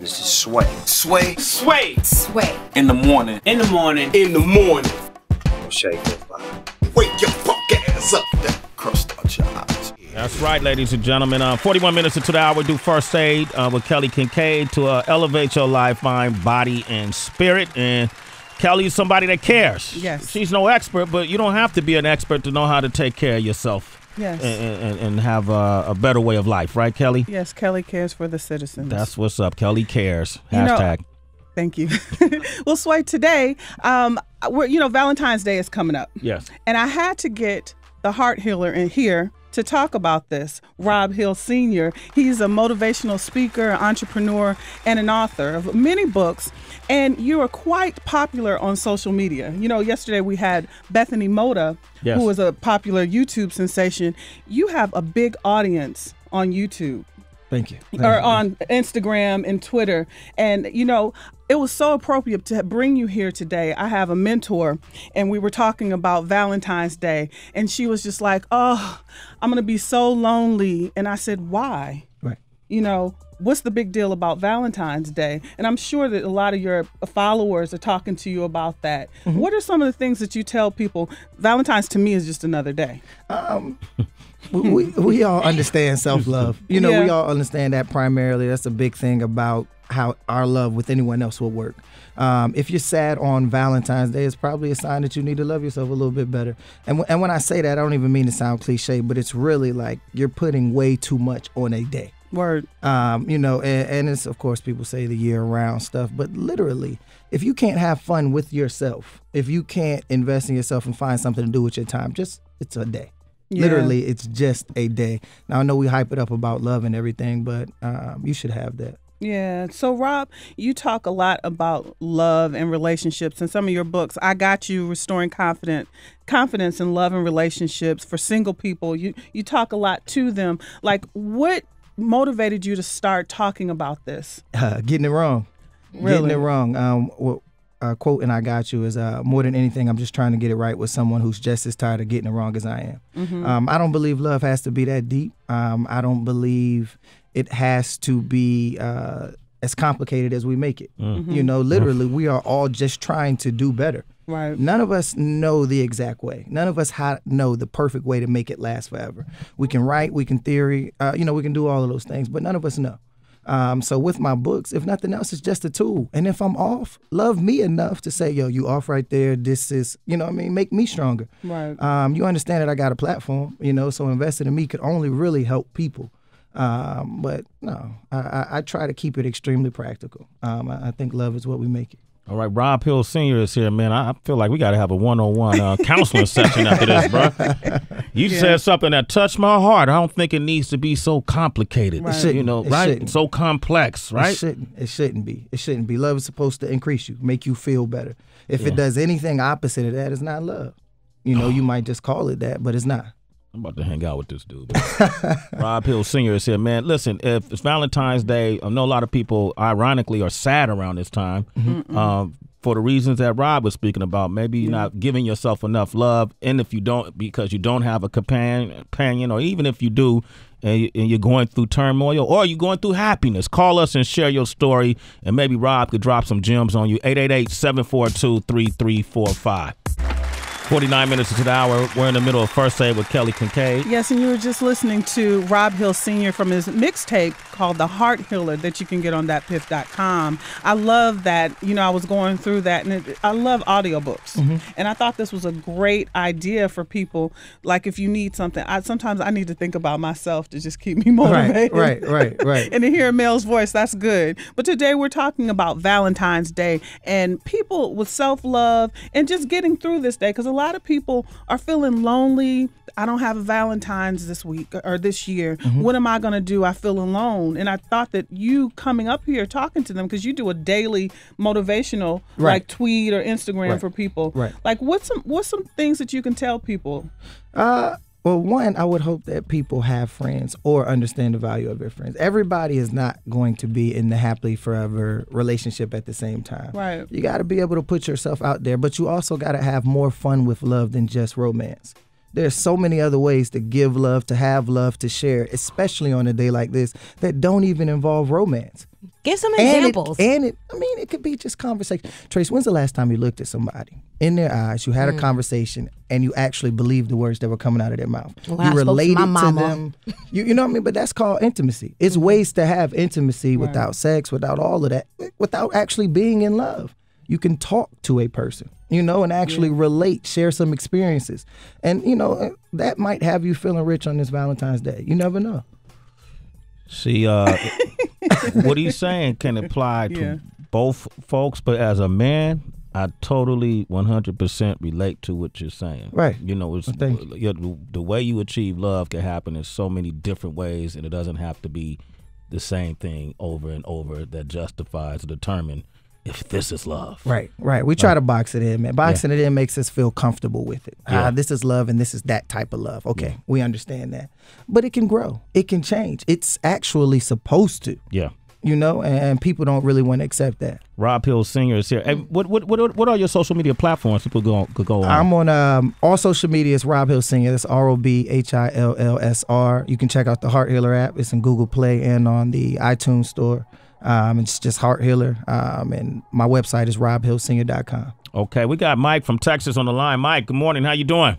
This is Sway. Sway. Sway. Sway. In the morning. In the morning. In the morning. Shake your body. Wake your fuck ass up. That crust out your eyes. That's right, ladies and gentlemen. 41 minutes into the hour, do First Aid with Kelly Kincaid to elevate your life, mind, body, and spirit. And Kelly is somebody that cares. Yes. She's no expert, but you don't have to be an expert to know how to take care of yourself. Yes. And have a better way of life, right, Kelly? Yes, Kelly cares for the citizens. That's what's up. Kelly cares. Hashtag. Thank you. Well, Sway, today, Valentine's Day is coming up. Yes. And I had to get the heart healer in here to talk about this. Rob Hill Sr. He's a motivational speaker, entrepreneur, and an author of many books. And you are quite popular on social media. You know, yesterday we had Bethany Mota, Yes. who is a popular YouTube sensation. You have a big audience on YouTube. Thank you. Or on Instagram and Twitter. And, it was so appropriate to bring you here today. I have a mentor, and we were talking about Valentine's Day, and she was just like, oh, I'm going to be so lonely. And I said, why? Right. What's the big deal about Valentine's Day? And I'm sure that a lot of your followers are talking to you about that. Mm-hmm. What are some of the things that you tell people? Valentine's to me is just another day. We all understand self-love. We all understand that primarily. That's a big thing about how our love with anyone else will work. If you're sad on Valentine's Day, it's probably a sign that you need to love yourself a little bit better. And when I say that, I don't even mean to sound cliche, but it's really like you're putting way too much on a day. Word. And it's, of course, people say the year-round stuff, but literally, if you can't have fun with yourself, if you can't invest in yourself and find something to do with your time, it's a day. Yeah. Literally, it's just a day. Now, I know we hype it up about love and everything, but you should have that. Yeah. So, Rob, you talk a lot about love and relationships in some of your books. I Got You, Restoring Confidence in Love and Relationships for Single People. You talk a lot to them. Like, what motivated you to start talking about this? Getting it wrong. Really? Getting it wrong. Quote in I Got You is, more than anything, I'm just trying to get it right with someone who's just as tired of getting it wrong as I am. Mm-hmm. I don't believe love has to be that deep. I don't believe it has to be as complicated as we make it. Mm-hmm. Literally, we are all just trying to do better. Right. None of us know the exact way. None of us know the perfect way to make it last forever. We can write, we can theory, we can do all of those things, but none of us know. So with my books, if nothing else, it's just a tool. And if I'm off, love me enough to say, yo, you off right there. This is, make me stronger. Right. You understand that I got a platform, so investing in me could only really help people. But no, I try to keep it extremely practical. I think love is what we make it. All right, Rob Hill Sr. is here, man. I feel like we got to have a one-on-one counseling session after this, bro. You said something that touched my heart. I don't think it needs to be so complicated. Right. It shouldn't. Right? Shouldn't. So complex, right? It shouldn't be. It shouldn't be. Love is supposed to increase you, make you feel better. If it does anything opposite of that, it's not love. You might just call it that, but it's not. I'm about to hang out with this dude. Rob Hill Sr. is here, man. Listen, if it's Valentine's Day, I know a lot of people, ironically, are sad around this time for the reasons that Rob was speaking about. Maybe you're not giving yourself enough love, and if you don't, because you don't have a companion, or even if you do, and you're going through turmoil, or you're going through happiness, call us and share your story, and maybe Rob could drop some gems on you. 888-742-3345. 49 minutes into the hour. We're in the middle of First Aid with Kelly Kincaid. Yes, and you were just listening to Rob Hill Sr. from his mixtape called The Heart Healer that you can get on thatpiff.com. I love that. I was going through that, and I love audiobooks. Mm-hmm. And I thought this was a great idea for people. Like, if you need something, sometimes I need to think about myself to just keep me motivated. Right. And to hear a male's voice, that's good. But today we're talking about Valentine's Day and people with self-love and just getting through this day, because a lot of people are feeling lonely. I don't have a Valentine's this week or this year. Mm-hmm. What am I going to do? I feel alone. And I thought that you coming up here talking to them, because you do a daily motivational like tweet or Instagram for people. Right. Like, what's some things that you can tell people? Well, one, I would hope that people have friends or understand the value of their friends. Everybody is not going to be in the happily forever relationship at the same time. Right. You got to be able to put yourself out there, but you also got to have more fun with love than just romance. There's so many other ways to give love, to have love, to share, especially on a day like this that don't even involve romance. Give some examples. It could be just conversation. Trace, when's the last time you looked at somebody in their eyes, you had a conversation, and you actually believed the words that were coming out of their mouth? Well, you related to them. You know what I mean? But that's called intimacy. It's ways to have intimacy without sex, without all of that, without actually being in love. You can talk to a person, and actually relate, share some experiences. And, that might have you feeling rich on this Valentine's Day. You never know. See, what he's saying can apply to both folks, but as a man, I totally 100% relate to what you're saying. Right. The way you achieve love can happen in so many different ways, and it doesn't have to be the same thing over and over that justifies or determine if this is love. Right. We try to box it in, man. Boxing it in makes us feel comfortable with it. Yeah. This is love and this is that type of love. Okay, we understand that. But it can grow. It can change. It's actually supposed to. Yeah. And people don't really want to accept that. Rob Hill Sr. is here. Hey, what are your social media platforms people could go on? I'm on all social media. It's Rob Hill Sr. That's ROBHILLSR. You can check out the Heart Healer app. It's in Google Play and on the iTunes store. It's just Heart Healer. And my website is robhillsenior.com. Okay, we got Mike from Texas on the line. Mike, good morning. How you doing?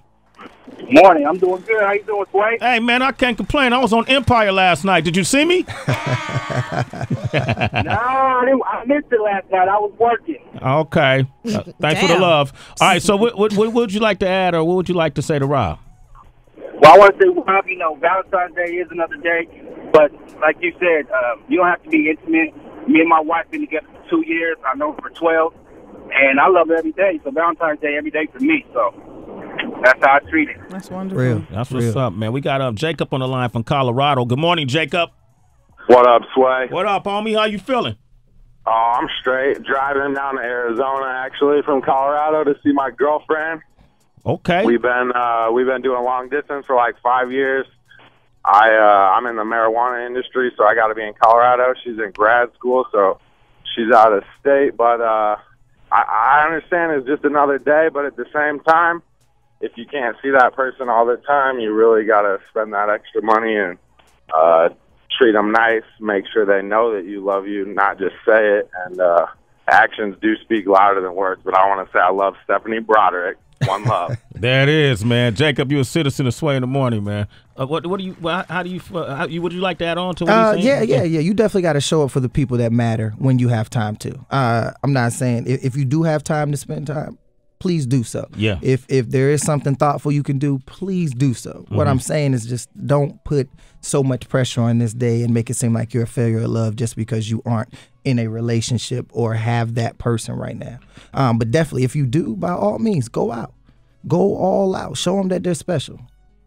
Morning. I'm doing good. How you doing, Sway? Hey, man, I can't complain. I was on Empire last night. Did you see me? No, I missed it last night. I was working. Okay. Thanks for the love. All right, so what would you like to add, or what would you like to say to Rob? Well, I want to say, Rob, Valentine's Day is another day, but like you said, you don't have to be intimate. Me and my wife been together for 2 years. I know her for 12, and I love her every day. So Valentine's Day every day for me. So that's how I treat it. That's wonderful. Real. That's what's up, man. We got Jacob on the line from Colorado. Good morning, Jacob. What up, Sway? What up, homie? How you feeling? Oh, I'm straight. Driving down to Arizona, actually, from Colorado to see my girlfriend. Okay. We've been doing long distance for like 5 years. I'm in the marijuana industry, so I got to be in Colorado. She's in grad school, so she's out of state. But I understand it's just another day, but at the same time, if you can't see that person all the time, you really got to spend that extra money and treat them nice, make sure they know that you love you, not just say it. And actions do speak louder than words, but I want to say I love Stephanie Broderick. One love. There it is, man. Jacob, you're a citizen of Sway in the Morning, man. What would you like to add on to what he's saying? Yeah. You definitely got to show up for the people that matter when you have time to. I'm not saying if you do have time to spend time, please do so. Yeah. If there is something thoughtful you can do, please do so. Mm-hmm. What I'm saying is just don't put so much pressure on this day and make it seem like you're a failure of love just because you aren't in a relationship or have that person right now. But definitely, if you do, by all means, go out. Go all out. Show them that they're special.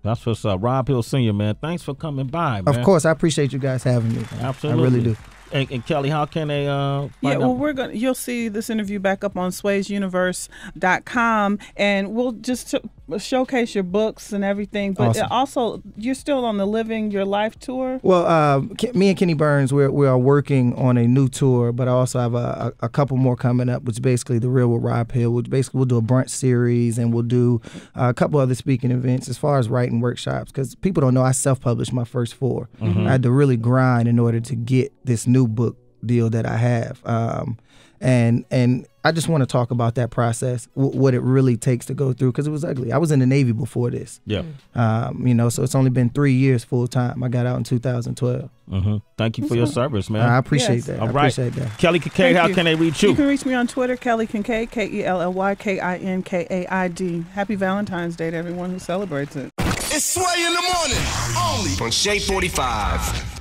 That's what's up. Rob Hill Sr., man. Thanks for coming by, man. Of course. I appreciate you guys having me. Man. Absolutely. I really do. And Kelly, how can they find out? You'll see this interview back up on swaysuniverse.com, and we'll just showcase your books and everything. But awesome. Also, you're still on the Living Your Life tour? Well, me and Kenny Burns, we are working on a new tour, but I also have a couple more coming up, which is basically The Real with Rob Hill, which basically we'll do a brunch series, and we'll do a couple other speaking events as far as writing workshops, because people don't know I self-published my first 4. Mm-hmm. I had to really grind in order to get this new book deal that I have. And I just want to talk about that process, what it really takes to go through, because it was ugly. I was in the Navy before this. Yeah. So it's only been 3 years full time. I got out in 2012. Mm-hmm. Thank you for your service, man. I appreciate that. All I right. appreciate that. Kelly Kincaid, how can they reach you? You can reach me on Twitter, Kelly Kincaid, KELLYKINKAID. Happy Valentine's Day to everyone who celebrates it. It's Sway in the Morning, only on Shade 45.